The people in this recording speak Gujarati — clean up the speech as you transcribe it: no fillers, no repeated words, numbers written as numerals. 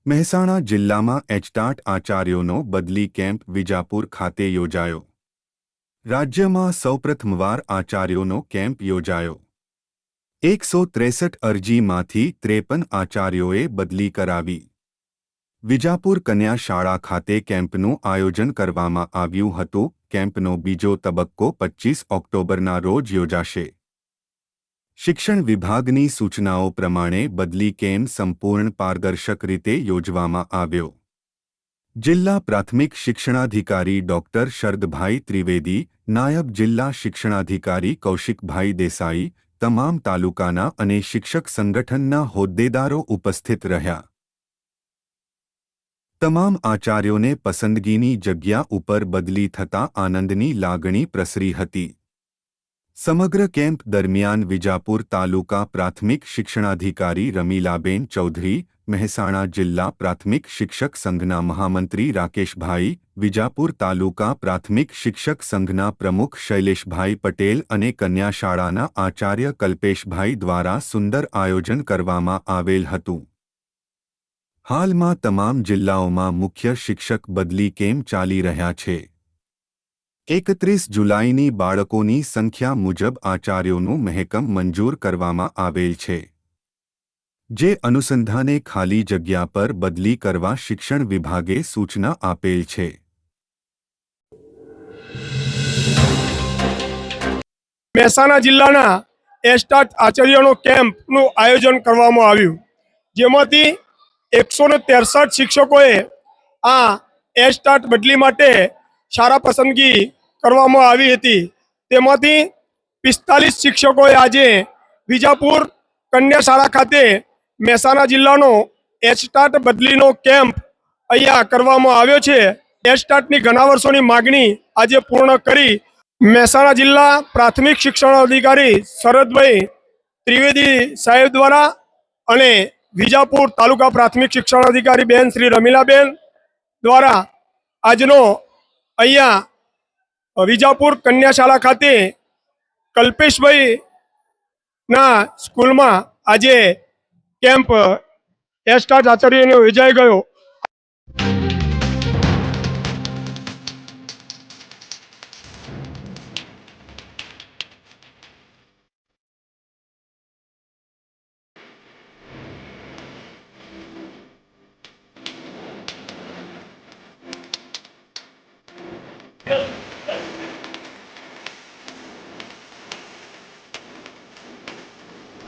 મહેસાણા જિલ્લામાં એચટાટ આચાર્યોનો બદલી કેમ્પ વિજાપુર ખાતે યોજાયો। રાજ્યમાં સૌપ્રથમવાર આચાર્યોનો કેમ્પ યોજાયો। 163 અરજીમાંથી 53 આચાર્યોએ બદલી કરાવી। વિજાપુર કન્યા શાળા ખાતે કેમ્પનું આયોજન કરવામાં આવ્યું હતું। કેમ્પનો બીજો તબક્કો 25 ઓક્ટોબરના રોજ યોજાશે। શિક્ષણ વિભાગની સૂચનાઓ પ્રમાણે બદલી કેમ્પ સંપૂર્ણ પારદર્શક રીતે યોજવામાં આવ્યો। જિલ્લા પ્રાથમિક શિક્ષણાધિકારી ડોક્ટર શરદભાઈ ત્રિવેદી, નાયબ જિલ્લા શિક્ષણાધિકારી કૌશિકભાઈ દેસાઈ, તમામ તાલુકાના અને શિક્ષક સંગઠનના હોદ્દેદારો ઉપસ્થિત રહ્યા। તમામ આચાર્યોને પસંદગીની જગ્યા ઉપર બદલી થતાં આનંદની લાગણી પ્રસરી હતી। સમગ્ર કેમ્પ દરમિયાન વિજાપુર તાલુકા પ્રાથમિક શિક્ષણાધિકારી રમીલાબેન ચૌધરી, મહેસાણા જિલ્લા પ્રાથમિક શિક્ષક સંઘના મહામંત્રી રાકેશભાઈ, વિજાપુર તાલુકા પ્રાથમિક શિક્ષક સંઘના પ્રમુખ શૈલેષભાઈ પટેલ અને કન્યા શાળાના આચાર્ય કલ્પેશભાઈ દ્વારા સુંદર આયોજન કરવામાં આવેલ હતું। હાલમાં તમામ જિલ્લાઓમાં મુખ્ય શિક્ષક બદલી કેમ્પ ચાલી રહ્યા છે। 31 જુલાઈની બાળકોની સંખ્યા મુજબ આચાર્યોનું મહેકમ મંજૂર કરવામાં આવેલ છે, જે અનુસંધાને ખાલી જગ્યા પર બદલી કરવા શિક્ષણ વિભાગે સૂચના આપેલ છે। મહેસાણા જિલ્લાના એચટાટ આચાર્યોનો કેમ્પનું આયોજન કરવામાં આવ્યું, જેમાંથી 163 શિક્ષકોએ આ એચટાટ બદલી માટે સારા પસંદગી કરવામાં આવી હતી। તેમાંથી 45 શિક્ષકોએ આજે વિજાપુર કન્યા શાળા ખાતે મહેસાણા જિલ્લાનો એચટાટ બદલીનો કેમ્પ અહીંયા કરવામાં આવ્યો છે। એચટાટની ઘણા વર્ષોની માગણી આજે પૂર્ણ કરી મહેસાણા જિલ્લા પ્રાથમિક શિક્ષણ અધિકારી શરદભાઈ ત્રિવેદી સાહેબ દ્વારા અને વિજાપુર તાલુકા પ્રાથમિક શિક્ષણ અધિકારી બેન શ્રી રમીલાબેન દ્વારા આજનો અહીંયા વિજાપુર કન્યા શાળા ખાતે કલ્પેશભાઈના સ્કૂલમાં આજે કેમ્પ એચટાટ આચાર્યનો યોજાઈ ગયો।